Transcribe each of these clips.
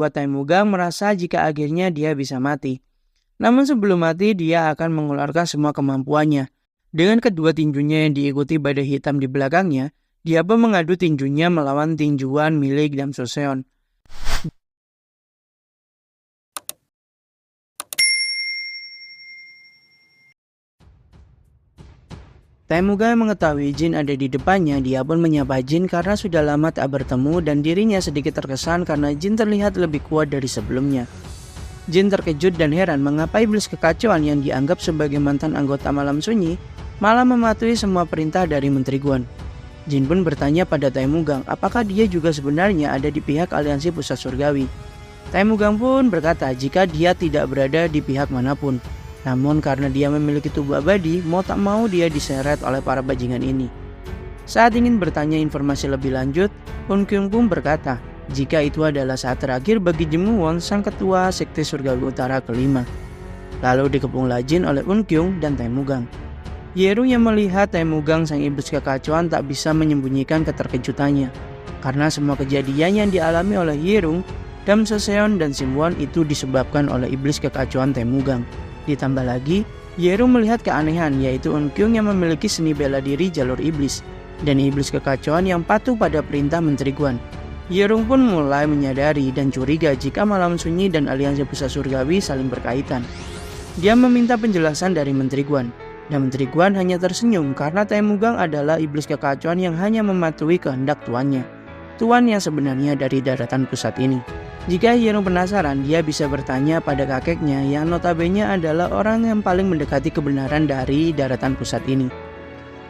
Buat Taimugang merasa jika akhirnya dia bisa mati. Namun sebelum mati dia akan mengeluarkan semua kemampuannya. Dengan kedua tinjunya yang diikuti badai hitam di belakangnya, dia pun mengadu tinjunya melawan tinjuan milik Dam Joseon. Taimugang mengetahui Jin ada di depannya, dia pun menyapa Jin karena sudah lama tak bertemu dan dirinya sedikit terkesan karena Jin terlihat lebih kuat dari sebelumnya. Jin terkejut dan heran mengapa iblis kekacauan yang dianggap sebagai mantan anggota Malam Sunyi malah mematuhi semua perintah dari Menteri Guan. Jin pun bertanya pada Taimugang apakah dia juga sebenarnya ada di pihak aliansi pusat surgawi. Taimugang pun berkata jika dia tidak berada di pihak manapun. Namun karena dia memiliki tubuh abadi, mau tak mau dia diseret oleh para bajingan ini. Saat ingin bertanya informasi lebih lanjut, Unkyung pun berkata jika itu adalah saat terakhir bagi Jemuwon, sang ketua sekte surgawi utara kelima. Lalu dikepunglah Jin oleh Unkyung dan Taimugang. Yerung yang melihat Taimugang sang iblis kekacauan tak bisa menyembunyikan keterkejutannya. Karena semua kejadian yang dialami oleh Yerung, Dam Joseon dan Simwon itu disebabkan oleh iblis kekacauan Taimugang. Ditambah lagi, Yerung melihat keanehan yaitu Unkyung yang memiliki seni bela diri jalur iblis dan iblis kekacauan yang patuh pada perintah Menteri Guan. Yerung pun mulai menyadari dan curiga jika Malam Sunyi dan aliansi pusat surgawi saling berkaitan. Dia meminta penjelasan dari Menteri Guan dan Menteri Guan hanya tersenyum karena Taimugang adalah iblis kekacauan yang hanya mematuhi kehendak tuannya, tuan yang sebenarnya dari daratan pusat ini. Jika Yerung penasaran, dia bisa bertanya pada kakeknya yang notabene adalah orang yang paling mendekati kebenaran dari daratan pusat ini.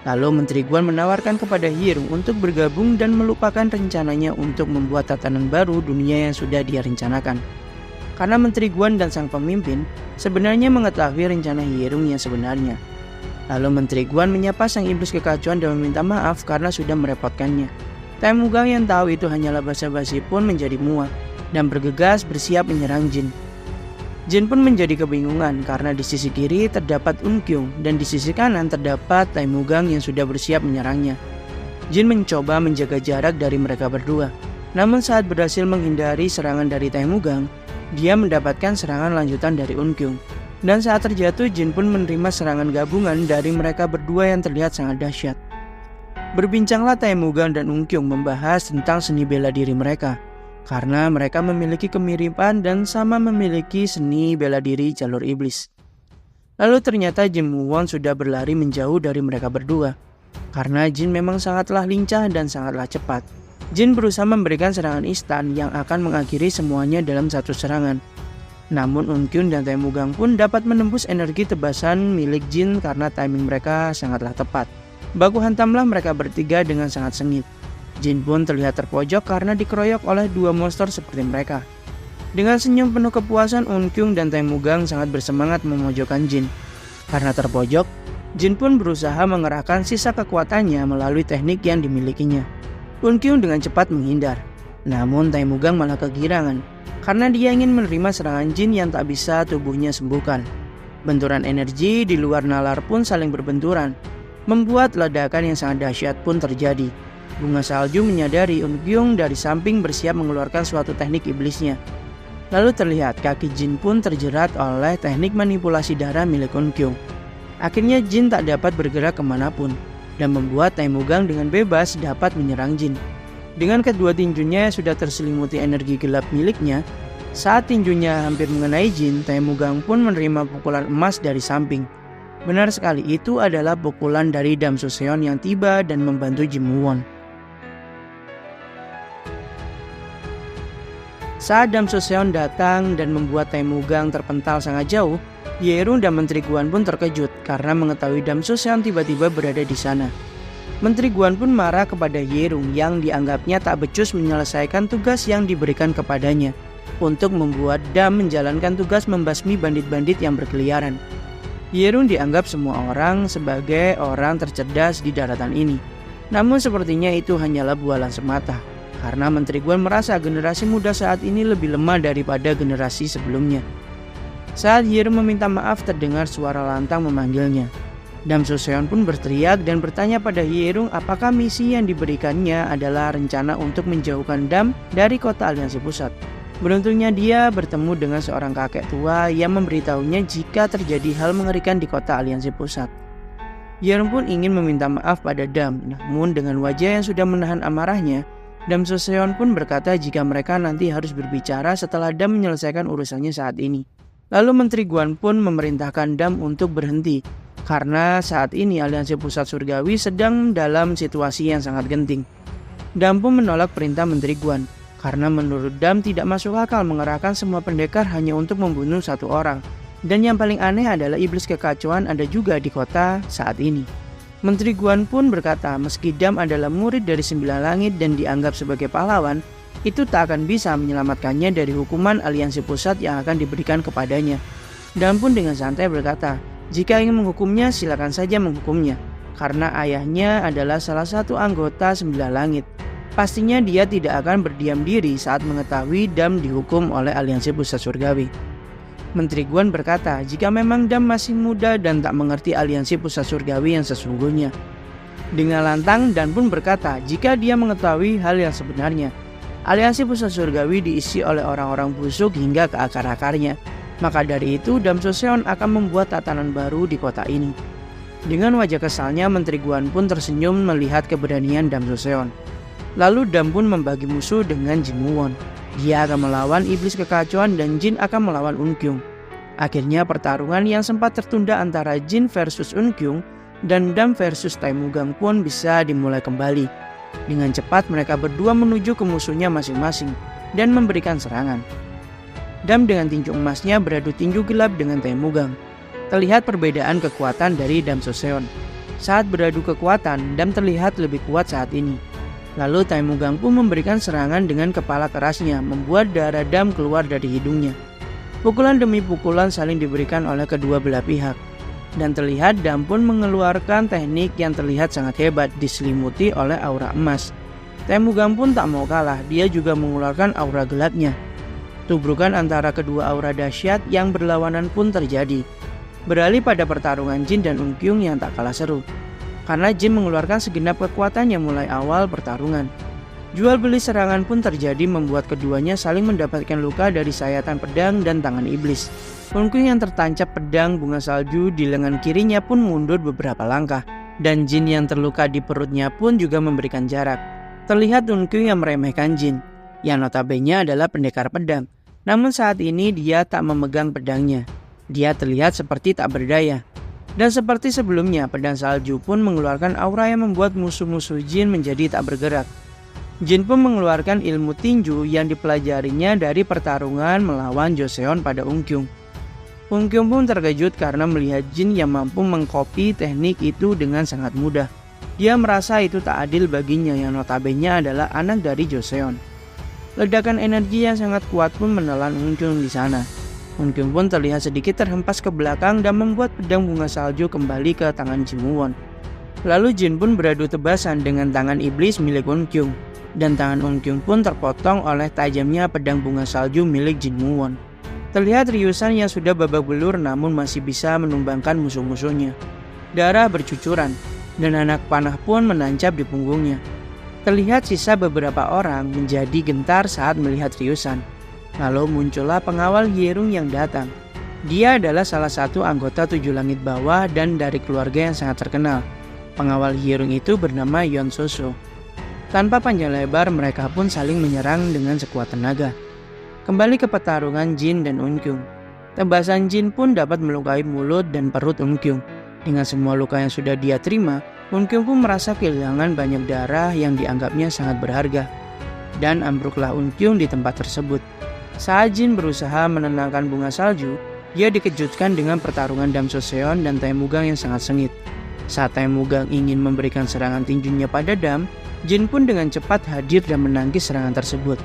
Lalu Menteri Guan menawarkan kepada Yerung untuk bergabung dan melupakan rencananya untuk membuat tatanan baru dunia yang sudah dia rencanakan. Karena Menteri Guan dan sang pemimpin sebenarnya mengetahui rencana Yerung yang sebenarnya. Lalu Menteri Guan menyapa sang iblis kekacauan dan meminta maaf karena sudah merepotkannya. Taimugang yang tahu itu hanyalah basa-basi pun menjadi muak dan bergegas bersiap menyerang Jin. Jin pun menjadi kebingungan karena di sisi kiri terdapat Unkyung dan di sisi kanan terdapat Taimugang yang sudah bersiap menyerangnya. Jin mencoba menjaga jarak dari mereka berdua. Namun saat berhasil menghindari serangan dari Taimugang, dia mendapatkan serangan lanjutan dari Unkyung. Dan saat terjatuh, Jin pun menerima serangan gabungan dari mereka berdua yang terlihat sangat dahsyat. Berbincanglah Taimugang dan Unkyung membahas tentang seni bela diri mereka. Karena mereka memiliki kemiripan dan sama memiliki seni bela diri jalur iblis. Lalu ternyata Jemuwon sudah berlari menjauh dari mereka berdua. Karena Jin memang sangatlah lincah dan sangatlah cepat. Jin berusaha memberikan serangan instan yang akan mengakhiri semuanya dalam satu serangan. Namun Unkyung dan Taimugang pun dapat menembus energi tebasan milik Jin karena timing mereka sangatlah tepat. Baku hantamlah mereka bertiga dengan sangat sengit. Jin pun terlihat terpojok karena dikeroyok oleh dua monster seperti mereka. Dengan senyum penuh kepuasan, Unkyung dan Taimugang sangat bersemangat memojokkan Jin. Karena terpojok, Jin pun berusaha mengerahkan sisa kekuatannya melalui teknik yang dimilikinya. Unkyung dengan cepat menghindar. Namun Taimugang malah kegirangan karena dia ingin menerima serangan Jin yang tak bisa tubuhnya sembuhkan. Benturan energi di luar nalar pun saling berbenturan, membuat ledakan yang sangat dahsyat pun terjadi. Bunga salju menyadari Unkyung dari samping bersiap mengeluarkan suatu teknik iblisnya. Lalu terlihat kaki Jin pun terjerat oleh teknik manipulasi darah milik Unkyung. Akhirnya Jin tak dapat bergerak kemanapun dan membuat Taimugang dengan bebas dapat menyerang Jin. Dengan kedua tinjunya sudah terselimuti energi gelap miliknya, saat tinjunya hampir mengenai Jin, Taimugang pun menerima pukulan emas dari samping. Benar sekali, itu adalah pukulan dari Dam Joseon yang tiba dan membantu Jemuwon. Saat Dam Joseon datang dan membuat Taimugang terpental sangat jauh, Yerung dan Menteri Guan pun terkejut karena mengetahui Dam Joseon tiba-tiba berada di sana. Menteri Guan pun marah kepada Yerung yang dianggapnya tak becus menyelesaikan tugas yang diberikan kepadanya untuk membuat Dam menjalankan tugas membasmi bandit-bandit yang berkeliaran. Yerung dianggap semua orang sebagai orang tercerdas di daratan ini. Namun sepertinya itu hanyalah bualan semata. Karena Menteri Guan merasa generasi muda saat ini lebih lemah daripada generasi sebelumnya. Saat Yerung meminta maaf, terdengar suara lantang memanggilnya. Dam Joseon pun berteriak dan bertanya pada Yerung apakah misi yang diberikannya adalah rencana untuk menjauhkan Dam dari kota aliansi pusat. Beruntungnya dia bertemu dengan seorang kakek tua yang memberitahunya jika terjadi hal mengerikan di kota Aliansi Pusat. Yeon pun ingin meminta maaf pada Dam, namun dengan wajah yang sudah menahan amarahnya, Dam Soseon pun berkata jika mereka nanti harus berbicara setelah Dam menyelesaikan urusannya saat ini. Lalu Menteri Guan pun memerintahkan Dam untuk berhenti, karena saat ini Aliansi Pusat Surgawi sedang dalam situasi yang sangat genting. Dam pun menolak perintah Menteri Guan, karena menurut Dam tidak masuk akal mengerahkan semua pendekar hanya untuk membunuh satu orang. Dan yang paling aneh adalah iblis kekacauan ada juga di kota saat ini. Menteri Guan pun berkata meski Dam adalah murid dari 9 langit dan dianggap sebagai pahlawan, itu tak akan bisa menyelamatkannya dari hukuman Aliansi Pusat yang akan diberikan kepadanya. Dam pun dengan santai berkata, jika ingin menghukumnya silakan saja menghukumnya, karena ayahnya adalah salah satu anggota 9 langit. Pastinya dia tidak akan berdiam diri saat mengetahui Dam dihukum oleh Aliansi Pusat Surgawi. Menteri Guan berkata jika memang Dam masih muda dan tak mengerti Aliansi Pusat Surgawi yang sesungguhnya. Dengan lantang Dan pun berkata jika dia mengetahui hal yang sebenarnya, Aliansi Pusat Surgawi diisi oleh orang-orang busuk hingga ke akar-akarnya. Maka dari itu Dam Soseon akan membuat tatanan baru di kota ini. Dengan wajah kesalnya Menteri Guan pun tersenyum melihat keberanian Dam Soseon. Lalu Dam pun membagi musuh dengan Jin Woo-won. Dia akan melawan iblis kekacauan dan Jin akan melawan Eun-kyung. Akhirnya pertarungan yang sempat tertunda antara Jin versus Eun-kyung dan Dam versus Taemugang pun bisa dimulai kembali. Dengan cepat mereka berdua menuju ke musuhnya masing-masing dan memberikan serangan. Dam dengan tinju emasnya beradu tinju gelap dengan Taemugang. Terlihat perbedaan kekuatan dari Dam Soseon. Saat beradu kekuatan, Dam terlihat lebih kuat saat ini. Lalu Taemugang pun memberikan serangan dengan kepala kerasnya, membuat darah Dam keluar dari hidungnya. Pukulan demi pukulan saling diberikan oleh kedua belah pihak. Dan terlihat Dam pun mengeluarkan teknik yang terlihat sangat hebat, diselimuti oleh aura emas. Taemugang pun tak mau kalah, dia juga mengeluarkan aura gelapnya. Tubrukan antara kedua aura dahsyat yang berlawanan pun terjadi. Beralih pada pertarungan Jin dan Eun-kyung yang tak kalah seru. Karena Jin mengeluarkan segenap kekuatannya mulai awal pertarungan. Jual beli serangan pun terjadi membuat keduanya saling mendapatkan luka dari sayatan pedang dan tangan iblis. Eun-kyung yang tertancap pedang bunga salju di lengan kirinya pun mundur beberapa langkah. Dan Jin yang terluka di perutnya pun juga memberikan jarak. Terlihat Eun-kyung yang meremehkan Jin, yang notabene adalah pendekar pedang. Namun saat ini dia tak memegang pedangnya. Dia terlihat seperti tak berdaya. Dan seperti sebelumnya, pedang salju pun mengeluarkan aura yang membuat musuh-musuh Jin menjadi tak bergerak. Jin pun mengeluarkan ilmu tinju yang dipelajarinya dari pertarungan melawan Joseon pada Eun-kyung. Eun-kyung pun terkejut karena melihat Jin yang mampu mengkopi teknik itu dengan sangat mudah. Dia merasa itu tak adil baginya yang notabene adalah anak dari Joseon. Ledakan energi yang sangat kuat pun menelan Eun-kyung di sana. Eun-kyung pun terlihat sedikit terhempas ke belakang dan membuat pedang bunga salju kembali ke tangan Jin Woo-won. Lalu Jin pun beradu tebasan dengan tangan iblis milik Eun-kyung, dan tangan Eun-kyung pun terpotong oleh tajamnya pedang bunga salju milik Jin Woo-won. Terlihat Ryusan yang sudah babak belur namun masih bisa menumbangkan musuh-musuhnya. Darah bercucuran, dan anak panah pun menancap di punggungnya. Terlihat sisa beberapa orang menjadi gentar saat melihat Ryusan. Lalu muncullah pengawal Hyerum yang datang. Dia adalah salah satu anggota 7 langit bawah dan dari keluarga yang sangat terkenal. Pengawal Hyerum itu bernama Yeon So-so. Tanpa panjang lebar mereka pun saling menyerang dengan sekuat tenaga. Kembali ke pertarungan Jin dan Eun-kyung. Tebasan Jin pun dapat melukai mulut dan perut Eun-kyung. Dengan semua luka yang sudah dia terima, Eun-kyung pun merasa kehilangan banyak darah yang dianggapnya sangat berharga. Dan ambruklah Eun-kyung di tempat tersebut. Saat Jin berusaha menenangkan bunga salju, dia dikejutkan dengan pertarungan Dam Soseon dan Taemugang yang sangat sengit. Saat Taemugang ingin memberikan serangan tinjunya pada Dam, Jin pun dengan cepat hadir dan menangkis serangan tersebut.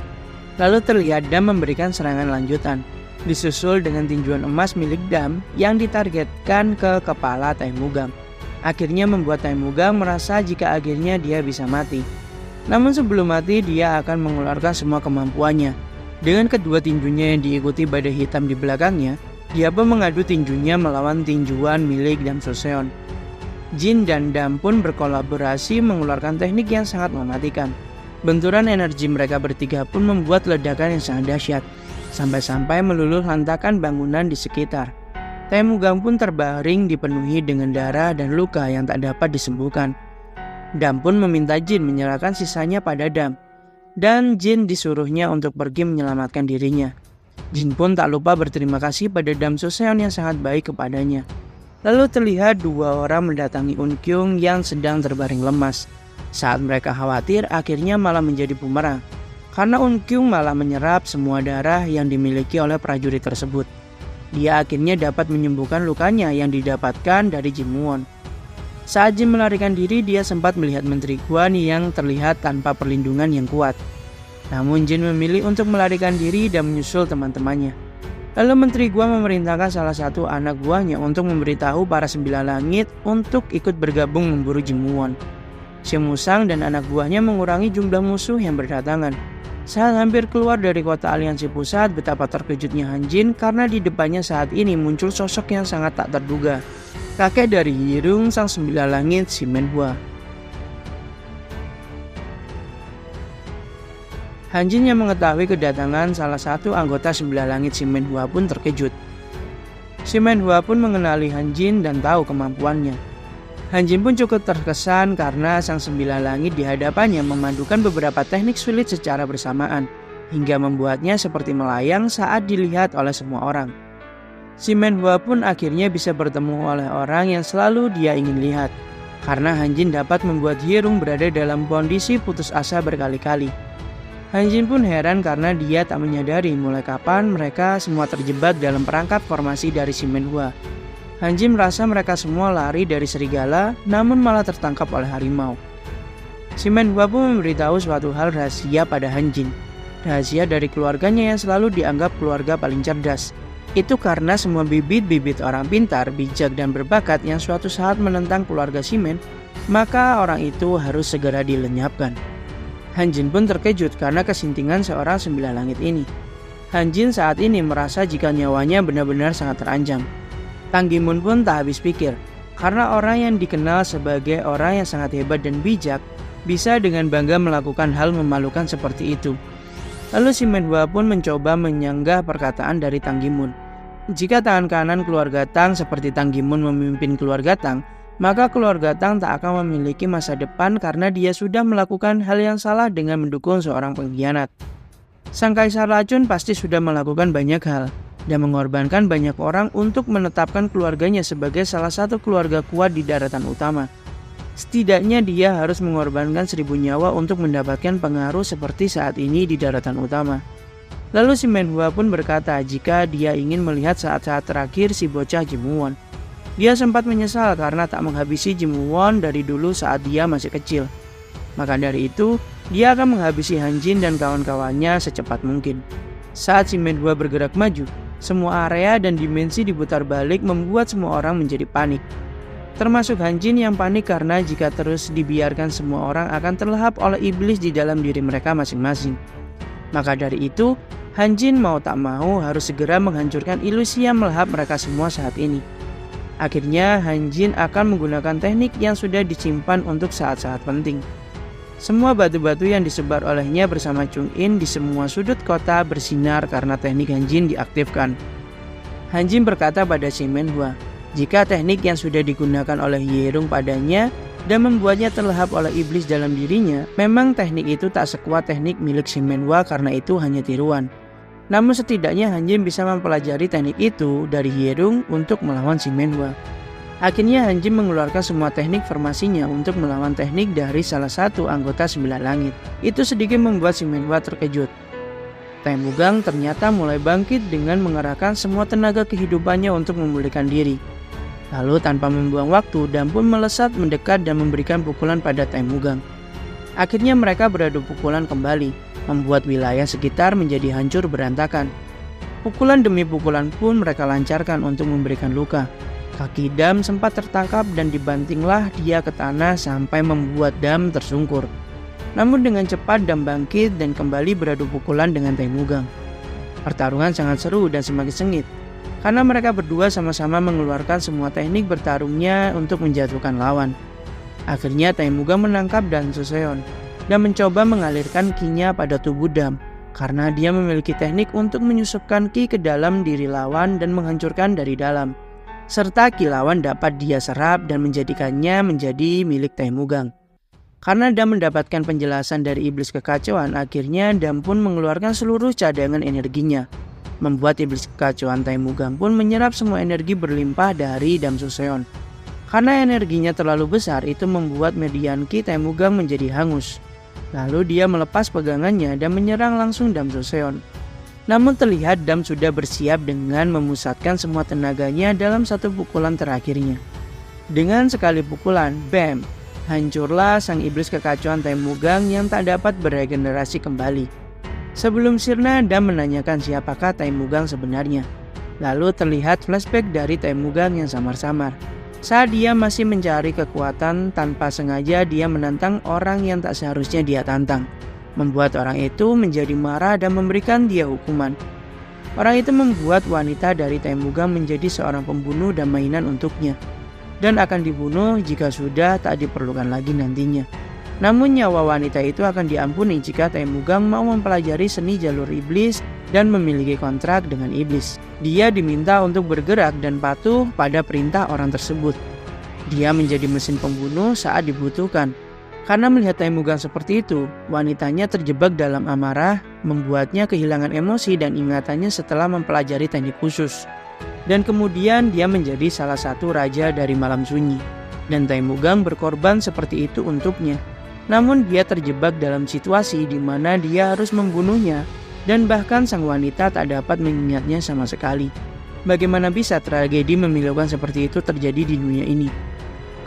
Lalu terlihat Dam memberikan serangan lanjutan, disusul dengan tinjuan emas milik Dam yang ditargetkan ke kepala Taemugang. Akhirnya membuat Taemugang merasa jika akhirnya dia bisa mati. Namun sebelum mati dia akan mengeluarkan semua kemampuannya. Dengan kedua tinjunya yang diikuti badai hitam di belakangnya, dia pun mengadu tinjunya melawan tinjuan milik Dam Soseon. Jin dan Dam pun berkolaborasi mengeluarkan teknik yang sangat mematikan. Benturan energi mereka bertiga pun membuat ledakan yang sangat dahsyat. sampai-sampai meluluh lantakan bangunan di sekitar. Temugang pun terbaring dipenuhi dengan darah dan luka yang tak dapat disembuhkan. Dam pun meminta Jin menyerahkan sisanya pada Dam, dan Jin disuruhnya untuk pergi menyelamatkan dirinya. Jin pun tak lupa berterima kasih pada Dam Joseon yang sangat baik kepadanya. Lalu terlihat dua orang mendatangi Eunkyung yang sedang terbaring lemas. Saat mereka khawatir, akhirnya malah menjadi bumerang, karena Eunkyung malah menyerap semua darah yang dimiliki oleh prajurit tersebut. Dia akhirnya dapat menyembuhkan lukanya yang didapatkan dari Ji Muwon. Saat Jin melarikan diri, dia sempat melihat Menteri Guan yang terlihat tanpa perlindungan yang kuat. Namun Jin memilih untuk melarikan diri dan menyusul teman-temannya. Lalu Menteri Guan memerintahkan salah satu anak buahnya untuk memberitahu para sembilan langit untuk ikut bergabung memburu Ji Muwon. Si Musang dan anak buahnya mengurangi jumlah musuh yang berdatangan. Saat hampir keluar dari kota aliansi pusat, betapa terkejutnya Han Jin karena di depannya saat ini muncul sosok yang sangat tak terduga. Kakek dari Hyeong sang sembilan langit, Si Menhua. Han Jin yang mengetahui kedatangan salah satu anggota sembilan langit Si Menhua pun terkejut. Si Menhua pun mengenali Han Jin dan tahu kemampuannya. Han Jin pun cukup terkesan karena sang sembilan langit di hadapannya memandukan beberapa teknik sulit secara bersamaan, hingga membuatnya seperti melayang saat dilihat oleh semua orang. Si Menhua pun akhirnya bisa bertemu oleh orang yang selalu dia ingin lihat, karena Han Jin dapat membuat Hyeong berada dalam kondisi putus asa berkali-kali. Han Jin pun heran karena dia tak menyadari mulai kapan mereka semua terjebak dalam perangkap formasi dari Si Menhua. Han Jin merasa mereka semua lari dari serigala, namun malah tertangkap oleh harimau. Si Menhua pun memberitahu suatu hal rahasia pada Han Jin. Rahasia dari keluarganya yang selalu dianggap keluarga paling cerdas. Itu karena semua bibit-bibit orang pintar, bijak, dan berbakat yang suatu saat menentang keluarga Shimen, maka orang itu harus segera dilenyapkan. Han Jin pun terkejut karena kesintingan seorang sembilan langit ini. Han Jin saat ini merasa jika nyawanya benar-benar sangat terancam. Tang Gimun pun tak habis pikir, karena orang yang dikenal sebagai orang yang sangat hebat dan bijak, bisa dengan bangga melakukan hal memalukan seperti itu. Lalu Si Menhua pun mencoba menyanggah perkataan dari Tang Gimun. Jika tangan kanan keluarga Tang seperti Tang Gimun memimpin keluarga Tang, maka keluarga Tang tak akan memiliki masa depan karena dia sudah melakukan hal yang salah dengan mendukung seorang pengkhianat. Sang Kaisar Racun pasti sudah melakukan banyak hal dan mengorbankan banyak orang untuk menetapkan keluarganya sebagai salah satu keluarga kuat di daratan utama. Setidaknya dia harus mengorbankan 1000 nyawa untuk mendapatkan pengaruh seperti saat ini di daratan utama. Lalu Si Menhua pun berkata jika dia ingin melihat saat-saat terakhir si bocah Ji Muwon. Dia sempat menyesal karena tak menghabisi Ji Muwon dari dulu saat dia masih kecil. Maka dari itu, dia akan menghabisi Han Jin dan kawan-kawannya secepat mungkin. Saat Si Menhua bergerak maju, semua area dan dimensi diputar balik membuat semua orang menjadi panik. Termasuk Han Jin yang panik karena jika terus dibiarkan semua orang akan terlahap oleh iblis di dalam diri mereka masing-masing. Maka dari itu, Han Jin mau tak mau harus segera menghancurkan ilusi yang melahap mereka semua saat ini. Akhirnya Han Jin akan menggunakan teknik yang sudah disimpan untuk saat-saat penting. Semua batu-batu yang disebar olehnya bersama Chung In di semua sudut kota bersinar karena teknik Han Jin diaktifkan. Han Jin berkata pada Si Menhua, jika teknik yang sudah digunakan oleh Hyeong padanya dan membuatnya terlahap oleh iblis dalam dirinya, memang teknik itu tak sekuat teknik milik Si Menhua karena itu hanya tiruan. Namun setidaknya Han Jin bisa mempelajari teknik itu dari Hyeong untuk melawan Si Menhua. Akhirnya Han Jin mengeluarkan semua teknik formasinya untuk melawan teknik dari salah satu anggota Sembilan Langit. Itu sedikit membuat Si Menhua terkejut. Taemugang ternyata mulai bangkit dengan mengerahkan semua tenaga kehidupannya untuk memulihkan diri. Lalu tanpa membuang waktu, Dan pun melesat mendekat dan memberikan pukulan pada Taemugang. Akhirnya mereka beradu pukulan kembali, membuat wilayah sekitar menjadi hancur berantakan. Pukulan demi pukulan pun mereka lancarkan untuk memberikan luka. Kaki Dam sempat tertangkap dan dibantinglah dia ke tanah sampai membuat Dam tersungkur. Namun dengan cepat Dam bangkit dan kembali beradu pukulan dengan Taemugang. Pertarungan sangat seru dan semakin sengit, karena mereka berdua sama-sama mengeluarkan semua teknik bertarungnya untuk menjatuhkan lawan. Akhirnya Taemugang menangkap Dan Joseon dan mencoba mengalirkan ki-nya pada tubuh Dam. karena dia memiliki teknik untuk menyusupkan ki ke dalam diri lawan dan menghancurkan dari dalam, serta ki lawan dapat dia serap dan menjadikannya menjadi milik Taimugang. Karena Dam mendapatkan penjelasan dari iblis kekacauan, akhirnya Dam pun mengeluarkan seluruh cadangan energinya. Membuat iblis kekacauan Taimugang pun menyerap semua energi berlimpah dari Dam Joseon. Karena energinya terlalu besar, itu membuat median ki Taimugang menjadi hangus. Lalu dia melepas pegangannya dan menyerang langsung Dam Joseon. Namun terlihat Dam sudah bersiap dengan memusatkan semua tenaganya dalam satu pukulan terakhirnya. Dengan sekali pukulan, bam! Hancurlah sang iblis kekacauan Taimugang yang tak dapat beregenerasi kembali. Sebelum sirna, Dam menanyakan siapakah Taimugang sebenarnya. Lalu terlihat flashback dari Taimugang yang samar-samar. Saat dia masih mencari kekuatan, tanpa sengaja dia menantang orang yang tak seharusnya dia tantang. Membuat orang itu menjadi marah dan memberikan dia hukuman. Orang itu membuat wanita dari Taimugang menjadi seorang pembunuh dan mainan untuknya, dan akan dibunuh jika sudah tak diperlukan lagi nantinya. Namun nyawa wanita itu akan diampuni jika Taimugang mau mempelajari seni jalur iblis dan memiliki kontrak dengan iblis. Dia diminta untuk bergerak dan patuh pada perintah orang tersebut. Dia menjadi mesin pembunuh saat dibutuhkan. Karena melihat Taimugang seperti itu, wanitanya terjebak dalam amarah, membuatnya kehilangan emosi dan ingatannya setelah mempelajari teknik khusus. Dan kemudian dia menjadi salah satu raja dari malam sunyi. Dan Taimugang berkorban seperti itu untuknya. Namun dia terjebak dalam situasi di mana dia harus membunuhnya. Dan bahkan sang wanita tak dapat mengingatnya sama sekali. Bagaimana bisa tragedi memilukan seperti itu terjadi di dunia ini?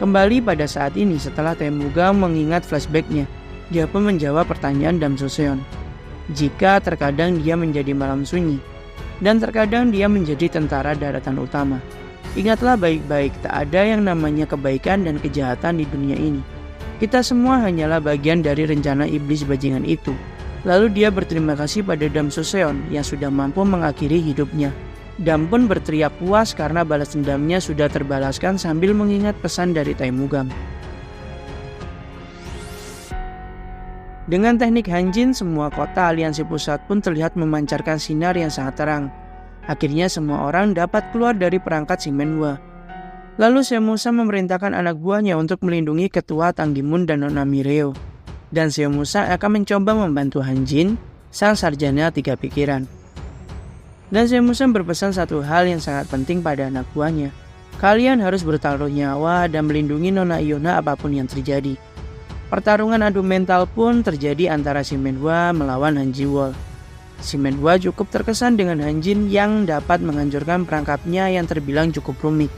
Kembali pada saat ini setelah Taimugang mengingat flashbacknya, dia pun menjawab pertanyaan Dam Joseon. Jika terkadang dia menjadi malam sunyi, dan terkadang dia menjadi tentara daratan utama. Ingatlah baik-baik, tak ada yang namanya kebaikan dan kejahatan di dunia ini. Kita semua hanyalah bagian dari rencana iblis bajingan itu. Lalu dia berterima kasih pada Dam Joseon yang sudah mampu mengakhiri hidupnya. Dam pun berteriak puas karena balas dendamnya sudah terbalaskan sambil mengingat pesan dari Taimugang. Dengan teknik Hanjin, semua kota aliansi pusat pun terlihat memancarkan sinar yang sangat terang. Akhirnya semua orang dapat keluar dari perangkat Shimenwa. Lalu Seomusa memerintahkan anak buahnya untuk melindungi ketua Tanggimun dan Nona Mireo. Dan Seomusa akan mencoba membantu Hanjin, sang sarjana tiga pikiran. Dan Seomusa berpesan satu hal yang sangat penting pada anak buahnya. Kalian harus bertaruh nyawa dan melindungi Nona Iona apapun yang terjadi. Pertarungan adu mental pun terjadi antara Shimenwa melawan Hanjiwol. Shimenwa cukup terkesan dengan Hanjin yang dapat menghancurkan perangkapnya yang terbilang cukup rumit.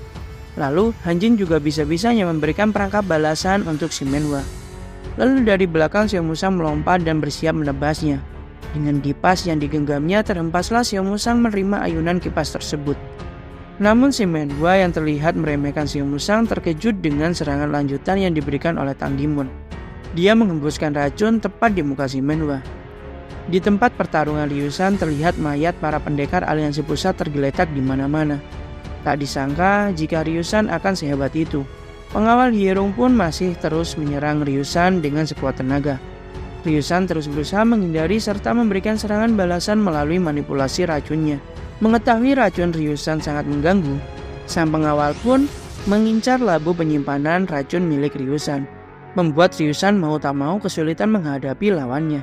Lalu Hanjin juga bisa-bisanya memberikan perangkap balasan untuk Shimenwa. Lalu dari belakang Seomusa melompat dan bersiap menebasnya. Dengan kipas yang digenggamnya terhempaslah Seomusa menerima ayunan kipas tersebut. Namun Shimenwa yang terlihat meremehkan Seomusa terkejut dengan serangan lanjutan yang diberikan oleh Tanggimun. Dia menghembuskan racun tepat di muka Shimenwa. Di tempat pertarungan Ryusan terlihat mayat para pendekar aliansi pusat tergeletak di mana-mana. Tak disangka jika Ryusan akan sehebat itu. Pengawal Hierung pun masih terus menyerang Ryusan dengan sekuat tenaga. Ryusan terus berusaha menghindari serta memberikan serangan balasan melalui manipulasi racunnya. Mengetahui racun Ryusan sangat mengganggu, sang pengawal pun mengincar labu penyimpanan racun milik Ryusan. Membuat Ryusan mau tak mau kesulitan menghadapi lawannya.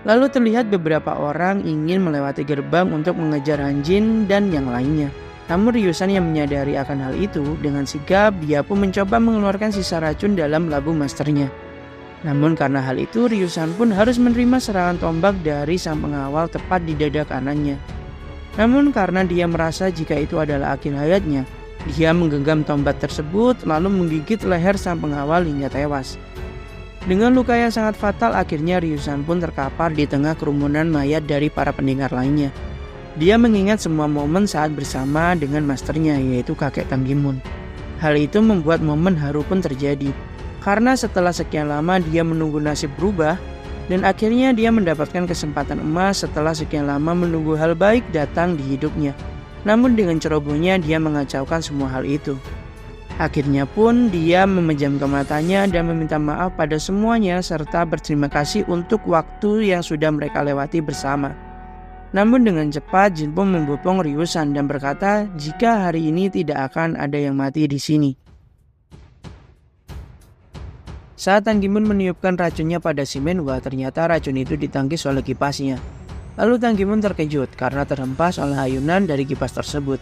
Lalu terlihat beberapa orang ingin melewati gerbang untuk mengejar Hanjin dan yang lainnya. Namun Ryusan yang menyadari akan hal itu, dengan sigap dia pun mencoba mengeluarkan sisa racun dalam labu masternya. Namun karena hal itu, Ryusan pun harus menerima serangan tombak dari sang pengawal tepat di dada kanannya. Namun karena dia merasa jika itu adalah akhir hayatnya, dia menggenggam tombak tersebut lalu menggigit leher sang pengawal hingga tewas. Dengan luka yang sangat fatal, akhirnya Ryusan pun terkapar di tengah kerumunan mayat dari para pendengar lainnya. Dia mengingat semua momen saat bersama dengan masternya, yaitu kakek Tanggimun. Hal itu membuat momen haru pun terjadi. Karena setelah sekian lama dia menunggu nasib berubah, dan akhirnya dia mendapatkan kesempatan emas setelah sekian lama menunggu hal baik datang di hidupnya. Namun dengan cerobohnya dia mengacaukan semua hal itu. Akhirnya pun dia memejamkan matanya dan meminta maaf pada semuanya serta berterima kasih untuk waktu yang sudah mereka lewati bersama. Namun dengan cepat Jin pun membopong Ryu-san dan berkata jika hari ini tidak akan ada yang mati di sini. Saat Tang Gimun meniupkan racunnya pada si Menhwa, ternyata racun itu ditangkis oleh kipasnya. Lalu Tang Gimun terkejut karena terhempas oleh ayunan dari kipas tersebut.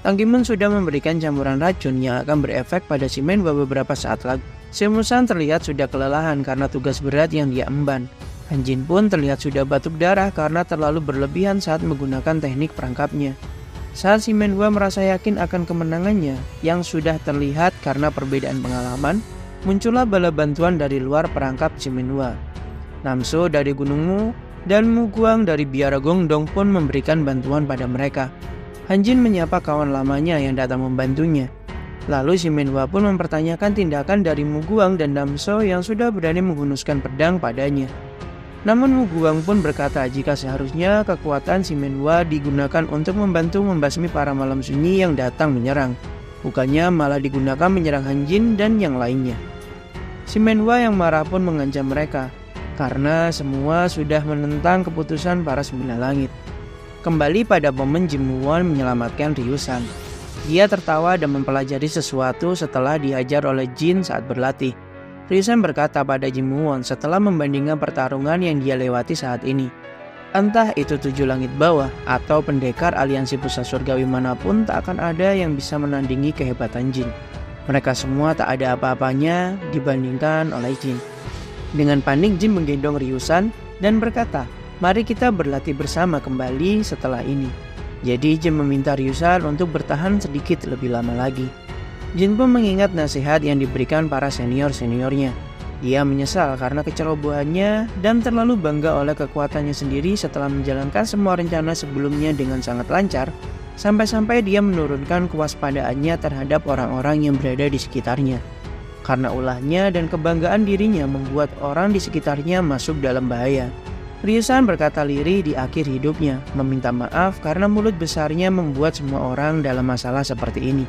Tang Gimun sudah memberikan campuran racun yang akan berefek pada si Menhwa beberapa saat lagi. Si Musan terlihat sudah kelelahan karena tugas berat yang dia emban. Han Jin pun terlihat sudah batuk darah karena terlalu berlebihan saat menggunakan teknik perangkapnya. Saat si Menhwa merasa yakin akan kemenangannya yang sudah terlihat karena perbedaan pengalaman, muncullah bala bantuan dari luar perangkap si Menhwa. Namso dari Gunung Mu dan Mu Guang dari Biara Gongdong pun memberikan bantuan pada mereka. Han Jin menyapa kawan lamanya yang datang membantunya. Lalu si Menhwa pun mempertanyakan tindakan dari Mu Guang dan Namso yang sudah berani menghunuskan pedang padanya. Namun Mu Guang pun berkata jika seharusnya kekuatan si Menhwa digunakan untuk membantu membasmi para malam sunyi yang datang menyerang, bukannya malah digunakan menyerang Han Jin dan yang lainnya. Si Menhwa yang marah pun mengancam mereka karena semua sudah menentang keputusan para sembilan langit. Kembali pada momen Jin Won menyelamatkan Ryu-san. Dia tertawa dan mempelajari sesuatu setelah diajar oleh Jin saat berlatih. Ryu-san berkata pada Jin Won setelah membandingkan pertarungan yang dia lewati saat ini. Entah itu 7 langit bawah atau pendekar aliansi pusat surgawi manapun, tak akan ada yang bisa menandingi kehebatan Jin. Mereka semua tak ada apa-apanya dibandingkan oleh Jin. Dengan panik Jin menggendong Ryu-san dan berkata, mari kita berlatih bersama kembali setelah ini. Jadi Jin meminta Ryu-san untuk bertahan sedikit lebih lama lagi. Jin pun mengingat nasihat yang diberikan para senior-seniornya. Dia menyesal karena kecerobohannya dan terlalu bangga oleh kekuatannya sendiri setelah menjalankan semua rencana sebelumnya dengan sangat lancar, sampai-sampai dia menurunkan kewaspadaannya terhadap orang-orang yang berada di sekitarnya. Karena ulahnya dan kebanggaan dirinya membuat orang di sekitarnya masuk dalam bahaya. Ryu-san berkata lirih di akhir hidupnya, meminta maaf karena mulut besarnya membuat semua orang dalam masalah seperti ini.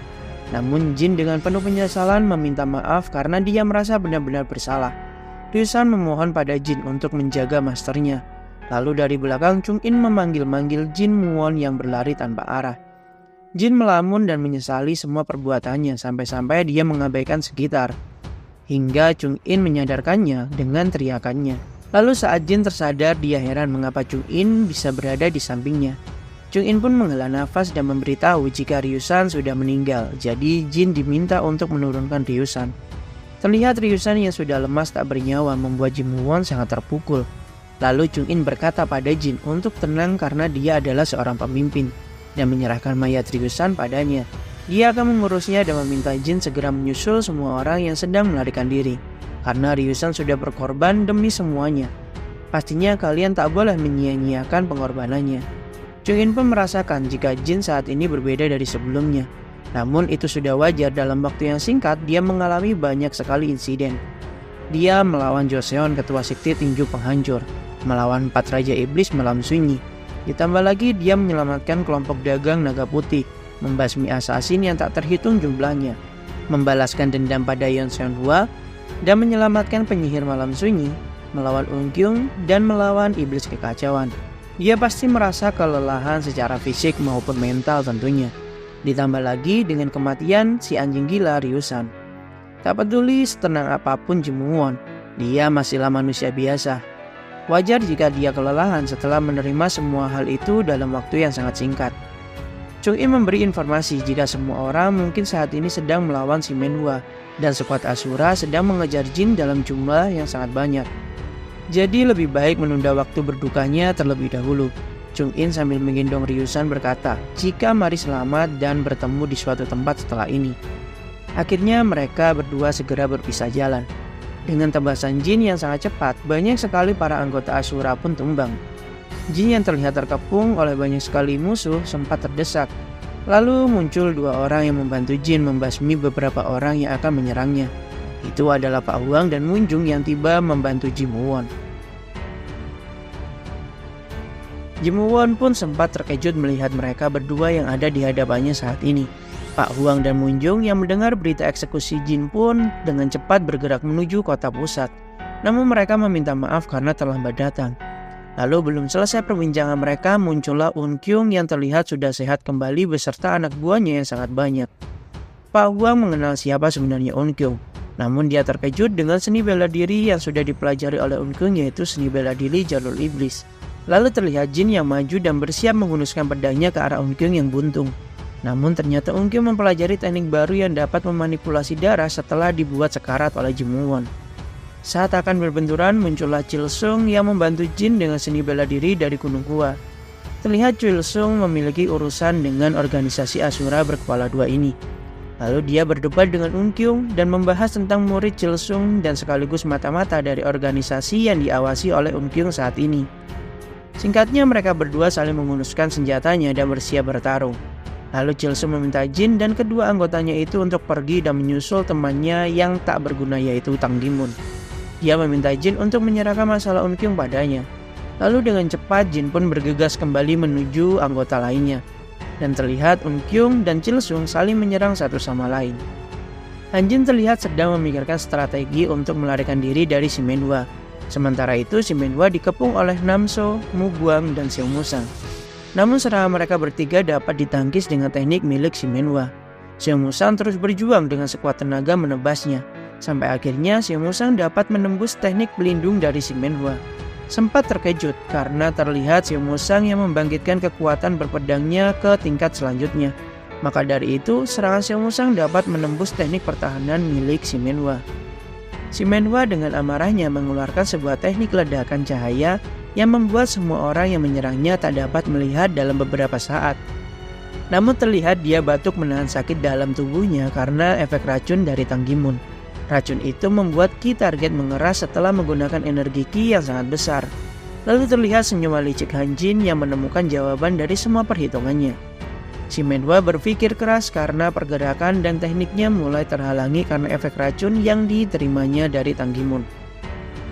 Namun Jin dengan penuh penyesalan meminta maaf karena dia merasa benar-benar bersalah. Ryu-san memohon pada Jin untuk menjaga masternya. Lalu dari belakang Chung In memanggil-manggil Jin Muon yang berlari tanpa arah. Jin melamun dan menyesali semua perbuatannya sampai-sampai dia mengabaikan sekitar. Hingga Chung In menyadarkannya dengan teriakannya. Lalu saat Jin tersadar, dia heran mengapa Chung In bisa berada di sampingnya. Chung In pun menghela nafas dan memberitahu jika Ryu-san sudah meninggal. Jadi Jin diminta untuk menurunkan Ryu-san. Terlihat Ryu-san yang sudah lemas tak bernyawa membuat Jin Muon sangat terpukul. Lalu Chung In berkata pada Jin untuk tenang karena dia adalah seorang pemimpin dan menyerahkan mayat Ryu-san padanya. Dia akan mengurusnya dan meminta Jin segera menyusul semua orang yang sedang melarikan diri. Karena Ryu-san sudah berkorban demi semuanya. Pastinya kalian tak boleh menyia-nyiakan pengorbanannya. Chung In pun merasakan jika Jin saat ini berbeda dari sebelumnya. Namun itu sudah wajar, dalam waktu yang singkat dia mengalami banyak sekali insiden. Dia melawan Joseon, ketua sekte tinju penghancur, melawan 4 raja iblis malam sunyi. Ditambah lagi dia menyelamatkan kelompok dagang naga putih, membasmi asasin yang tak terhitung jumlahnya, membalaskan dendam pada Yeon Seon Hwa, dan menyelamatkan penyihir malam sunyi, melawan Eun Kyung, dan melawan iblis kekacauan. Dia pasti merasa kelelahan secara fisik maupun mental tentunya. Ditambah lagi dengan kematian si anjing gila Ryu-san. Tak peduli setenang apapun Jin Won, dia masihlah manusia biasa. Wajar jika dia kelelahan setelah menerima semua hal itu dalam waktu yang sangat singkat. Chung In memberi informasi jika semua orang mungkin saat ini sedang melawan si Menhwa dan skuad Asura sedang mengejar Jin dalam jumlah yang sangat banyak. Jadi lebih baik menunda waktu berdukanya terlebih dahulu. Chung In sambil menggendong Ryu-san berkata, jika mari selamat dan bertemu di suatu tempat setelah ini. Akhirnya mereka berdua segera berpisah jalan. Dengan tebasan Jin yang sangat cepat, banyak sekali para anggota Asura pun tumbang. Jin yang terlihat terkepung oleh banyak sekali musuh sempat terdesak. Lalu muncul 2 orang yang membantu Jin membasmi beberapa orang yang akan menyerangnya. Itu adalah Pak Huang dan Munjung yang tiba membantu Jin Won. Jin Won pun sempat terkejut melihat mereka berdua yang ada di hadapannya saat ini. Pak Huang dan Munjung yang mendengar berita eksekusi Jin pun dengan cepat bergerak menuju kota pusat. Namun mereka meminta maaf karena terlambat datang. Lalu belum selesai perbincangan mereka, muncullah Unkyung yang terlihat sudah sehat kembali beserta anak buahnya yang sangat banyak. Pak Huang mengenal siapa sebenarnya Unkyung, namun dia terkejut dengan seni bela diri yang sudah dipelajari oleh Unkyung, yaitu seni bela diri jalur iblis. Lalu terlihat Jin yang maju dan bersiap menghunuskan pedangnya ke arah Unkyung yang buntung. Namun ternyata Unkyung mempelajari teknik baru yang dapat memanipulasi darah setelah dibuat sekarat oleh Jimuwon. Saat akan berbenturan, muncullah Chilsung yang membantu Jin dengan seni bela diri dari Gunung Gua. Terlihat Chilsung memiliki urusan dengan organisasi Asura berkepala dua ini. Lalu dia berdebat dengan Unkyung dan membahas tentang murid Chilsung dan sekaligus mata-mata dari organisasi yang diawasi oleh Unkyung saat ini. Singkatnya, mereka berdua saling menghunuskan senjatanya dan bersiap bertarung. Lalu Chilsung meminta Jin dan kedua anggotanya itu untuk pergi dan menyusul temannya yang tak berguna, yaitu Tang Gimun. Dia meminta Jin untuk menyerahkan masalah Unkyung padanya. Lalu dengan cepat Jin pun bergegas kembali menuju anggota lainnya. Dan terlihat Unkyung dan Chilsung saling menyerang satu sama lain. Han Jin terlihat sedang memikirkan strategi untuk melarikan diri dari si Menhwa. Sementara itu si Menhwa dikepung oleh Namso, Mu Guang, dan Xiao Musang. Namun serangan mereka bertiga dapat ditangkis dengan teknik milik si Menhwa. Xiao Musang terus berjuang dengan sekuat tenaga menebasnya. Sampai akhirnya Xiao Musang dapat menembus teknik pelindung dari si Menhwa. Sempat terkejut karena terlihat Xiao Musang yang membangkitkan kekuatan berpedangnya ke tingkat selanjutnya. Maka dari itu serangan Xiao Musang dapat menembus teknik pertahanan milik si Menhwa. Si Menhwa dengan amarahnya mengeluarkan sebuah teknik ledakan cahaya yang membuat semua orang yang menyerangnya tak dapat melihat dalam beberapa saat. Namun terlihat dia batuk menahan sakit dalam tubuhnya karena efek racun dari Tang Gimun. Racun itu membuat ki target mengeras setelah menggunakan energi ki yang sangat besar. Lalu terlihat senyuman licik Han Jin yang menemukan jawaban dari semua perhitungannya. Si Menhwa berpikir keras karena pergerakan dan tekniknya mulai terhalangi karena efek racun yang diterimanya dari Tang Gimun.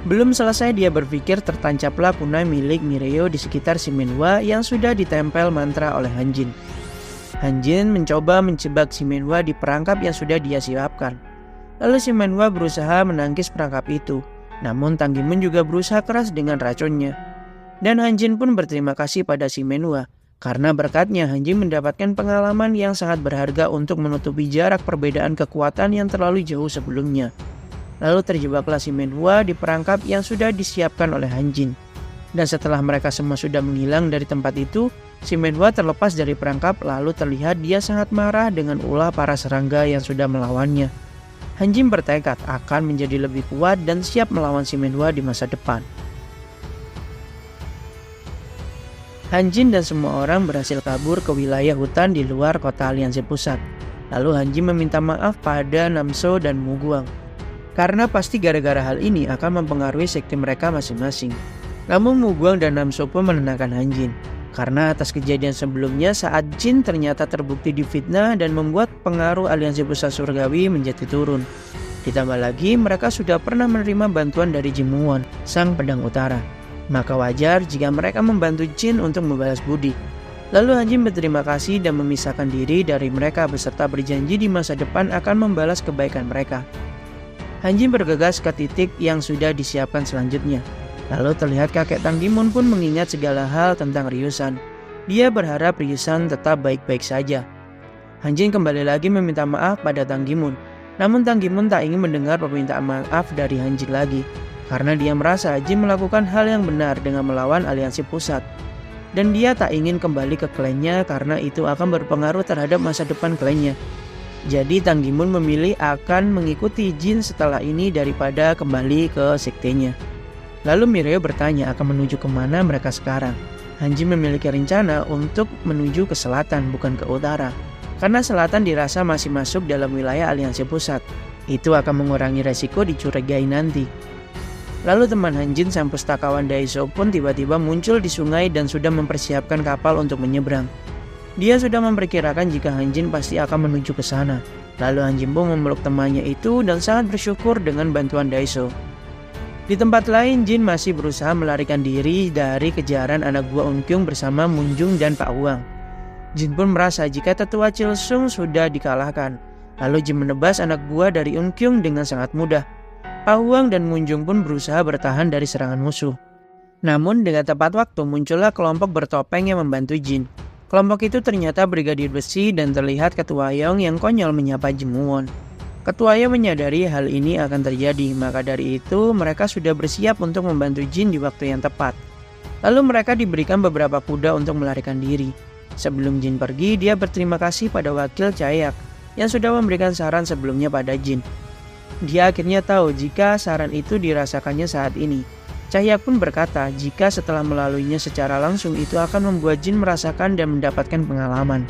Belum selesai dia berpikir, tertancaplah kunai milik Mireio di sekitar si Menhwa yang sudah ditempel mantra oleh Han Jin. Han Jin mencoba menjebak si Menhwa di perangkap yang sudah dia siapkan. Lalu si Menhwa berusaha menangkis perangkap itu, namun Tang Gimun juga berusaha keras dengan racunnya. Dan Han Jin pun berterima kasih pada si Menhwa, karena berkatnya Han Jin mendapatkan pengalaman yang sangat berharga untuk menutupi jarak perbedaan kekuatan yang terlalu jauh sebelumnya. Lalu terjebaklah si Menhwa di perangkap yang sudah disiapkan oleh Han Jin. Dan setelah mereka semua sudah menghilang dari tempat itu, si Menhwa terlepas dari perangkap lalu terlihat dia sangat marah dengan ulah para serangga yang sudah melawannya. Han Jin bertekad akan menjadi lebih kuat dan siap melawan si Menhwa di masa depan. Han Jin dan semua orang berhasil kabur ke wilayah hutan di luar kota Aliansi Pusat. Lalu Han Jin meminta maaf pada Namso dan Mu Guang. Karena pasti gara-gara hal ini akan mempengaruhi sekte mereka masing-masing. Namun Mu Guang dan Namso pun menenangkan Han Jin. Karena atas kejadian sebelumnya saat Jin ternyata terbukti difitnah dan membuat pengaruh Aliansi Pusat Surgawi menjadi turun. Ditambah lagi mereka sudah pernah menerima bantuan dari Jimuwon, sang pedang utara. Maka wajar jika mereka membantu Jin untuk membalas budi. Lalu Han Jin berterima kasih dan memisahkan diri dari mereka beserta berjanji di masa depan akan membalas kebaikan mereka. Han Jin bergegas ke titik yang sudah disiapkan selanjutnya. Lalu terlihat kakek Tang Gimun pun mengingat segala hal tentang Ryusan. Dia berharap Ryusan tetap baik-baik saja. Han Jin kembali lagi meminta maaf pada Tang Gimun. Namun Tang Gimun tak ingin mendengar permintaan maaf dari Han Jin lagi. Karena dia merasa Jin melakukan hal yang benar dengan melawan Aliansi Pusat. Dan dia tak ingin kembali ke klannya karena itu akan berpengaruh terhadap masa depan klannya. Jadi Tang Gimun memilih akan mengikuti Jin setelah ini daripada kembali ke sektenya. Lalu Mireio bertanya akan menuju kemana mereka sekarang. Han Jin memiliki rencana untuk menuju ke selatan bukan ke utara. Karena selatan dirasa masih masuk dalam wilayah Aliansi Pusat. Itu akan mengurangi resiko dicurigai nanti. Lalu teman Han Jin sang pustakawan Daiso pun tiba-tiba muncul di sungai dan sudah mempersiapkan kapal untuk menyeberang. Dia sudah memperkirakan jika Han Jin pasti akan menuju ke sana. Lalu Han Jin pun memeluk temannya itu dan sangat bersyukur dengan bantuan Daiso. Di tempat lain, Jin masih berusaha melarikan diri dari kejaran anak buah Unkyung bersama Munjung dan Pak Huang. Jin pun merasa jika tetua Chilsung sudah dikalahkan. Lalu Jin menebas anak buah dari Unkyung dengan sangat mudah. Pak Huang dan Munjung pun berusaha bertahan dari serangan musuh. Namun dengan tepat waktu muncullah kelompok bertopeng yang membantu Jin. Kelompok itu ternyata Brigadir Besi dan terlihat Ketua Yong yang konyol menyapa Jin Woo-won. Ketua Yong menyadari hal ini akan terjadi, maka dari itu mereka sudah bersiap untuk membantu Jin di waktu yang tepat. Lalu mereka diberikan beberapa kuda untuk melarikan diri. Sebelum Jin pergi, dia berterima kasih pada wakil Chaeyak yang sudah memberikan saran sebelumnya pada Jin. Dia akhirnya tahu jika saran itu dirasakannya saat ini. Chaeyak pun berkata jika setelah melaluinya secara langsung itu akan membuat Jin merasakan dan mendapatkan pengalaman.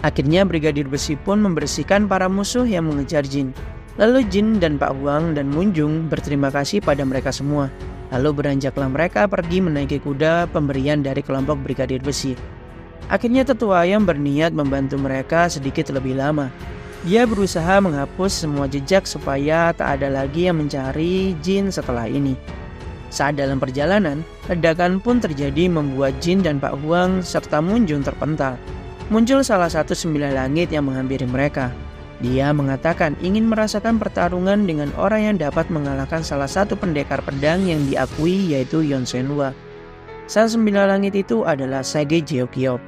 Akhirnya Brigadir Besi pun membersihkan para musuh yang mengejar Jin. Lalu Jin dan Pak Huang dan Munjung berterima kasih pada mereka semua. Lalu beranjaklah mereka pergi menaiki kuda pemberian dari kelompok Brigadir Besi. Akhirnya Tetua Ayam berniat membantu mereka sedikit lebih lama. Dia berusaha menghapus semua jejak supaya tak ada lagi yang mencari Jin setelah ini. Saat dalam perjalanan, ledakan pun terjadi membuat Jin dan Pak Huang serta Munjung terpental. Muncul salah satu sembilan langit yang menghampiri mereka. Dia mengatakan ingin merasakan pertarungan dengan orang yang dapat mengalahkan salah satu pendekar pedang yang diakui yaitu Yon Senwa. Sang sembilan langit itu adalah Sage Jeokyeop.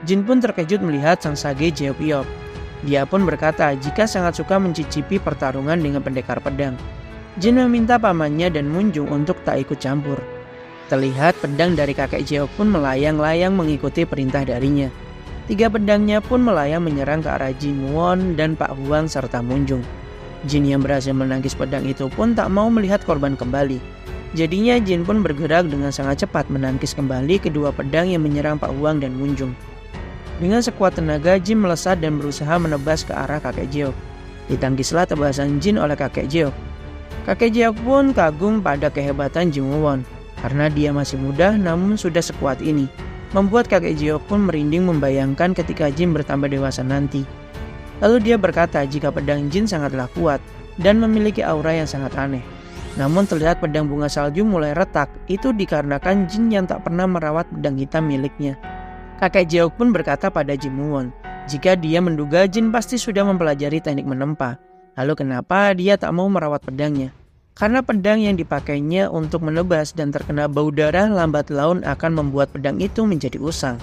Jin pun terkejut melihat sang Sage Jeokyeop. Dia pun berkata jika sangat suka mencicipi pertarungan dengan pendekar pedang. Jin meminta pamannya dan Munjung untuk tak ikut campur. Terlihat pedang dari kakek Jeok pun melayang-layang mengikuti perintah darinya. 3 pedangnya pun melayang menyerang ke arah Jin Woo-won dan Pak Huang serta Munjung. Jin yang berhasil menangkis pedang itu pun tak mau melihat korban kembali. Jadinya Jin pun bergerak dengan sangat cepat menangkis kembali kedua pedang yang menyerang Pak Huang dan Munjung. Dengan sekuat tenaga, Jin melesat dan berusaha menebas ke arah kakek Jeok. Ditangkislah tebasan Jin oleh kakek Jeok. Kakek Jeok pun kagum pada kehebatan Jin Woo-won. Karena dia masih muda namun sudah sekuat ini. Membuat kakek Jeok pun merinding membayangkan ketika Jin bertambah dewasa nanti. Lalu dia berkata jika pedang Jin sangatlah kuat dan memiliki aura yang sangat aneh. Namun terlihat pedang bunga salju mulai retak, itu dikarenakan Jin yang tak pernah merawat pedang hitam miliknya. Kakek Jeok pun berkata pada Jin Woo-won, jika dia menduga Jin pasti sudah mempelajari teknik menempa. Lalu kenapa dia tak mau merawat pedangnya? Karena pedang yang dipakainya untuk menebas dan terkena bau darah lambat laun akan membuat pedang itu menjadi usang.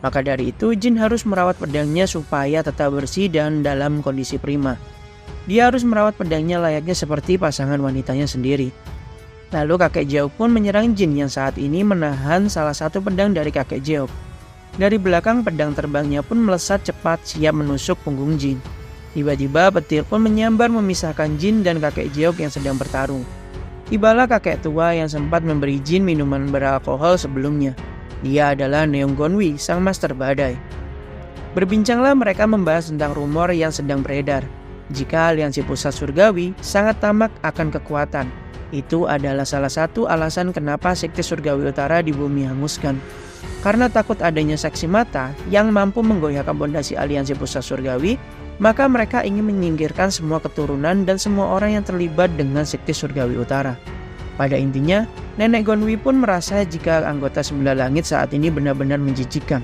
Maka dari itu Jin harus merawat pedangnya supaya tetap bersih dan dalam kondisi prima. Dia harus merawat pedangnya layaknya seperti pasangan wanitanya sendiri. Lalu kakek Jeok pun menyerang Jin yang saat ini menahan salah satu pedang dari kakek Jeok. Dari belakang pedang terbangnya pun melesat cepat siap menusuk punggung Jin. Tiba-tiba petir pun menyambar memisahkan Jin dan kakek Jeok yang sedang bertarung. Tibalah kakek tua yang sempat memberi Jin minuman beralkohol sebelumnya. Dia adalah Neong Gonwi, sang master badai. Berbincanglah mereka membahas tentang rumor yang sedang beredar. Jika aliansi pusat surgawi sangat tamak akan kekuatan. Itu adalah salah satu alasan kenapa sekte surgawi utara di bumi hanguskan. Karena takut adanya saksi mata yang mampu menggoyahkan pondasi aliansi pusat surgawi, maka mereka ingin menyingkirkan semua keturunan dan semua orang yang terlibat dengan sekte surgawi utara. Pada intinya, Nenek Gonwi pun merasa jika anggota Sembilan Langit saat ini benar-benar menjijikkan.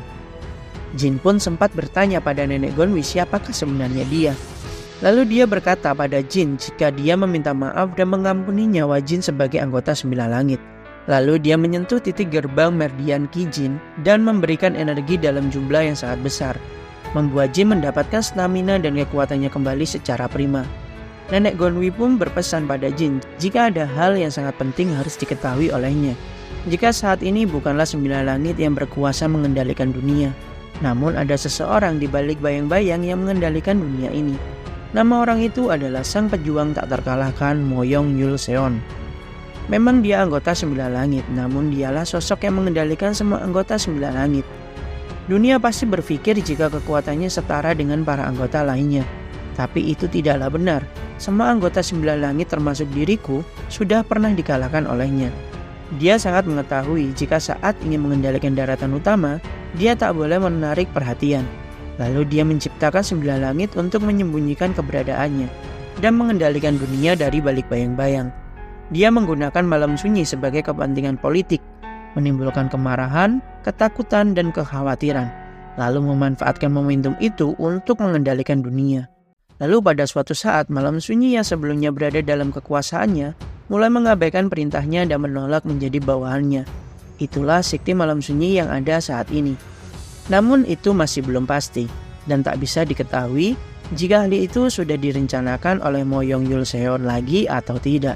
Jin pun sempat bertanya pada Nenek Gonwi siapakah sebenarnya dia. Lalu dia berkata pada Jin jika dia meminta maaf dan mengampuni nyawa Jin sebagai anggota Sembilan Langit. Lalu dia menyentuh titik gerbang Merdian Ki Jin dan memberikan energi dalam jumlah yang sangat besar. Membuat Jin mendapatkan stamina dan kekuatannya kembali secara prima. Nenek Gonwi pun berpesan pada Jin jika ada hal yang sangat penting harus diketahui olehnya. Jika saat ini bukanlah Sembilan Langit yang berkuasa mengendalikan dunia, namun ada seseorang di balik bayang-bayang yang mengendalikan dunia ini. Nama orang itu adalah sang pejuang tak terkalahkan Moyong Yul Seon. Memang dia anggota Sembilan Langit, namun dialah sosok yang mengendalikan semua anggota Sembilan Langit. Dunia pasti berpikir jika kekuatannya setara dengan para anggota lainnya. Tapi itu tidaklah benar. Semua anggota Sembilan Langit termasuk diriku sudah pernah dikalahkan olehnya. Dia sangat mengetahui jika saat ingin mengendalikan daratan utama, dia tak boleh menarik perhatian. Lalu dia menciptakan Sembilan Langit untuk menyembunyikan keberadaannya dan mengendalikan dunia dari balik bayang-bayang. Dia menggunakan malam sunyi sebagai kepentingan politik, menimbulkan kemarahan, ketakutan, dan kekhawatiran, lalu memanfaatkan momentum itu untuk mengendalikan dunia. Lalu pada suatu saat, malam sunyi yang sebelumnya berada dalam kekuasaannya mulai mengabaikan perintahnya dan menolak menjadi bawahannya. Itulah sekte malam sunyi yang ada saat ini. Namun itu masih belum pasti dan tak bisa diketahui jika hal itu sudah direncanakan oleh Mo Yong-yul Seon lagi atau tidak.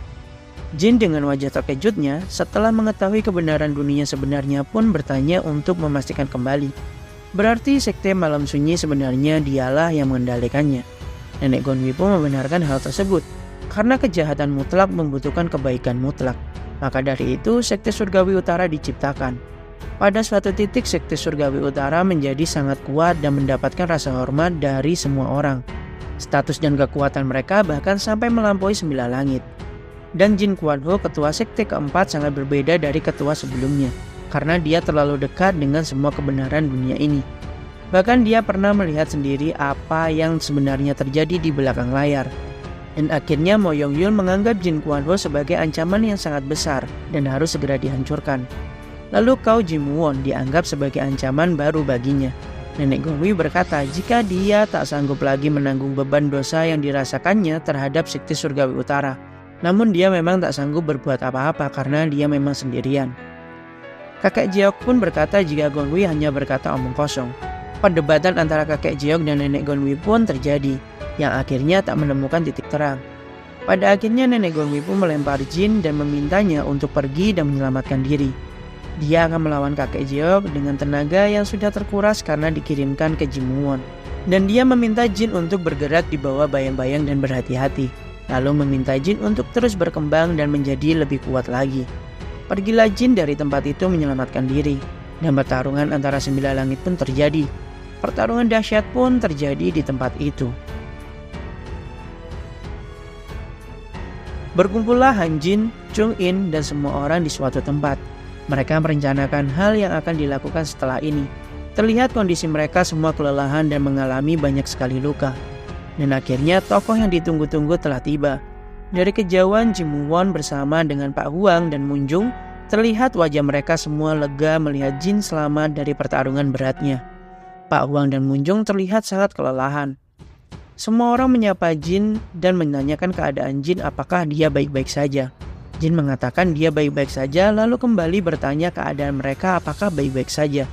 Jin dengan wajah terkejutnya setelah mengetahui kebenaran dunia sebenarnya pun bertanya untuk memastikan kembali. Berarti sekte malam sunyi sebenarnya dialah yang mengendalikannya. Nenek Gonwi pun membenarkan hal tersebut, karena kejahatan mutlak membutuhkan kebaikan mutlak. Maka dari itu, sekte surgawi utara diciptakan. Pada suatu titik, sekte surgawi utara menjadi sangat kuat dan mendapatkan rasa hormat dari semua orang. Status dan kekuatan mereka bahkan sampai melampaui 9 langit. Dan Jin Kuan Ho, ketua sekte keempat, sangat berbeda dari ketua sebelumnya, karena dia terlalu dekat dengan semua kebenaran dunia ini. Bahkan dia pernah melihat sendiri apa yang sebenarnya terjadi di belakang layar. Dan akhirnya Mo Yong-yul menganggap Jin Kuan Ho sebagai ancaman yang sangat besar dan harus segera dihancurkan. Lalu Cao Jimuwon dianggap sebagai ancaman baru baginya. Nenek Gonwi berkata jika dia tak sanggup lagi menanggung beban dosa yang dirasakannya terhadap sekte surgawi utara. Namun dia memang tak sanggup berbuat apa-apa karena dia memang sendirian. Kakek Jeok pun berkata jika Gonwi hanya berkata omong kosong. Perdebatan antara kakek Jeok dan nenek Gonwi pun terjadi, yang akhirnya tak menemukan titik terang. Pada akhirnya nenek Gonwi pun melempar Jin dan memintanya untuk pergi dan menyelamatkan diri. Dia akan melawan kakek Jeok dengan tenaga yang sudah terkuras karena dikirimkan ke Jimuwon. Dan dia meminta Jin untuk bergerak di bawah bayang-bayang dan berhati-hati. Lalu meminta Jin untuk terus berkembang dan menjadi lebih kuat lagi. Pergilah Jin dari tempat itu menyelamatkan diri. Dan pertarungan antara 9 langit pun terjadi. Pertarungan dahsyat pun terjadi di tempat itu. Berkumpullah Han Jin, Chung In, dan semua orang di suatu tempat. Mereka merencanakan hal yang akan dilakukan setelah ini. Terlihat kondisi mereka semua kelelahan dan mengalami banyak sekali luka. Dan akhirnya tokoh yang ditunggu-tunggu telah tiba. Dari kejauhan Jimuwon bersama dengan Pak Huang dan Munjung, terlihat wajah mereka semua lega melihat Jin selamat dari pertarungan beratnya. Pak Huang dan Munjung terlihat sangat kelelahan. Semua orang menyapa Jin dan menanyakan keadaan Jin apakah dia baik-baik saja. Jin mengatakan dia baik-baik saja lalu kembali bertanya keadaan mereka apakah baik-baik saja.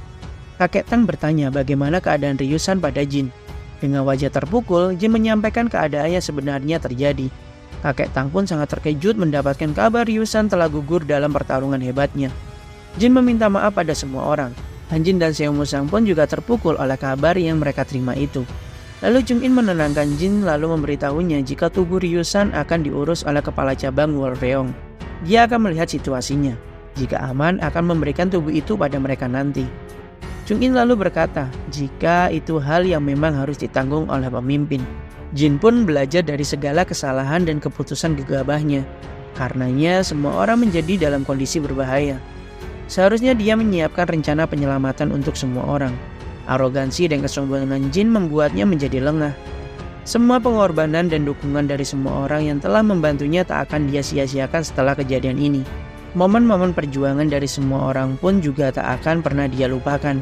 Kakek Tang bertanya bagaimana keadaan Ryusan pada Jin. Dengan wajah terpukul, Jin menyampaikan keadaan yang sebenarnya terjadi. Kakek Tang pun sangat terkejut mendapatkan kabar Ryusan telah gugur dalam pertarungan hebatnya. Jin meminta maaf pada semua orang. Han Jin dan Seo Musang pun juga terpukul oleh kabar yang mereka terima itu. Lalu Chung In menenangkan Jin lalu memberitahunya jika tubuh Ryusan akan diurus oleh kepala cabang Wolfreong. Dia akan melihat situasinya. Jika aman akan memberikan tubuh itu pada mereka nanti. Chung In lalu berkata jika itu hal yang memang harus ditanggung oleh pemimpin. Jin pun belajar dari segala kesalahan dan keputusan gegabahnya. Karenanya semua orang menjadi dalam kondisi berbahaya. Seharusnya dia menyiapkan rencana penyelamatan untuk semua orang. Arogansi dan kesombongan Jin membuatnya menjadi lengah. Semua pengorbanan dan dukungan dari semua orang yang telah membantunya tak akan dia sia-siakan setelah kejadian ini. Momen-momen perjuangan dari semua orang pun juga tak akan pernah dia lupakan.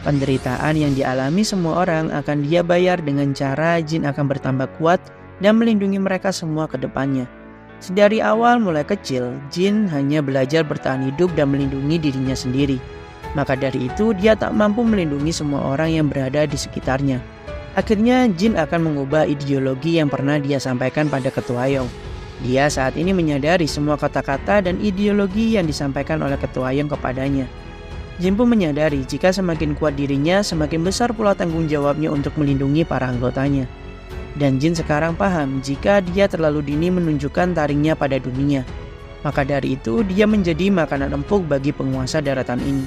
Penderitaan yang dialami semua orang akan dia bayar dengan cara Jin akan bertambah kuat dan melindungi mereka semua ke depannya. Sedari awal mulai kecil, Jin hanya belajar bertahan hidup dan melindungi dirinya sendiri. Maka dari itu dia tak mampu melindungi semua orang yang berada di sekitarnya. Akhirnya Jin akan mengubah ideologi yang pernah dia sampaikan pada Ketua Yong. Dia saat ini menyadari semua kata-kata dan ideologi yang disampaikan oleh Ketua Yong kepadanya. Jin pun menyadari jika semakin kuat dirinya, semakin besar pula tanggung jawabnya untuk melindungi para anggotanya. Dan Jin sekarang paham jika dia terlalu dini menunjukkan taringnya pada dunia. Maka dari itu dia menjadi makanan empuk bagi penguasa daratan ini.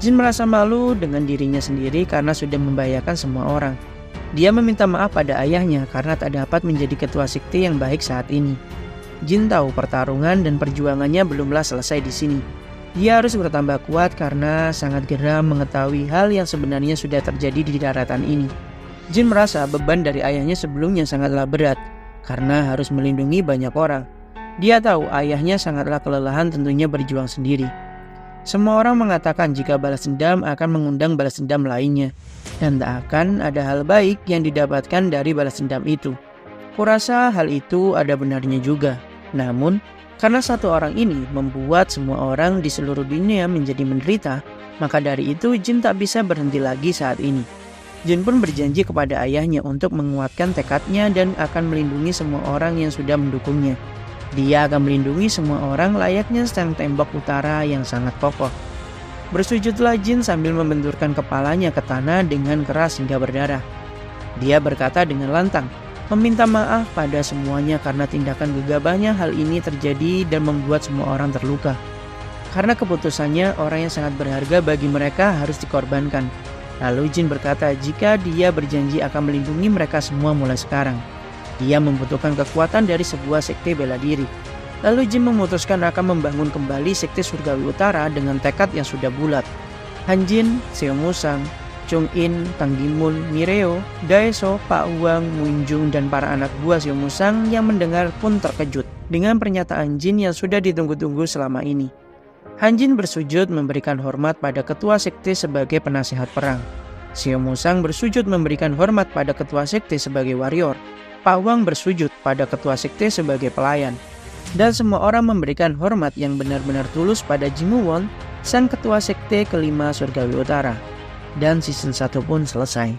Jin merasa malu dengan dirinya sendiri karena sudah membahayakan semua orang. Dia meminta maaf pada ayahnya karena tak dapat menjadi ketua sekte yang baik saat ini. Jin tahu pertarungan dan perjuangannya belumlah selesai di sini. Dia harus bertambah kuat karena sangat geram mengetahui hal yang sebenarnya sudah terjadi di daratan ini. Jin merasa beban dari ayahnya sebelumnya sangatlah berat karena harus melindungi banyak orang. Dia tahu ayahnya sangatlah kelelahan tentunya berjuang sendiri. Semua orang mengatakan jika balas dendam akan mengundang balas dendam lainnya dan tak akan ada hal baik yang didapatkan dari balas dendam itu. Kurasa hal itu ada benarnya juga. Namun, karena satu orang ini membuat semua orang di seluruh dunia menjadi menderita, maka dari itu Jin tak bisa berhenti lagi saat ini. Jin pun berjanji kepada ayahnya untuk menguatkan tekadnya dan akan melindungi semua orang yang sudah mendukungnya. Dia akan melindungi semua orang layaknya stang tembok utara yang sangat kokoh. Bersujudlah Jin sambil membenturkan kepalanya ke tanah dengan keras hingga berdarah. Dia berkata dengan lantang, meminta maaf pada semuanya karena tindakan gegabahnya hal ini terjadi dan membuat semua orang terluka. Karena keputusannya, orang yang sangat berharga bagi mereka harus dikorbankan. Lalu Jin berkata jika dia berjanji akan melindungi mereka semua mulai sekarang. Dia membutuhkan kekuatan dari sebuah sekte bela diri. Lalu Jin memutuskan akan membangun kembali sekte surgawi utara dengan tekad yang sudah bulat. Hanjin, Seo Musang, Chung In, Tang Gimun, Mireo, Daeso, Pak Huang, Muinjung, dan para anak buah Seo Musang yang mendengar pun terkejut dengan pernyataan Jin yang sudah ditunggu-tunggu selama ini. Hanjin bersujud memberikan hormat pada ketua sekte sebagai penasihat perang. Seo Musang bersujud memberikan hormat pada ketua sekte sebagai warrior. Pak Huang bersujud pada ketua sekte sebagai pelayan. Dan semua orang memberikan hormat yang benar-benar tulus pada Jimu Won, sang ketua sekte kelima surgawi utara. Dan season 1 pun selesai.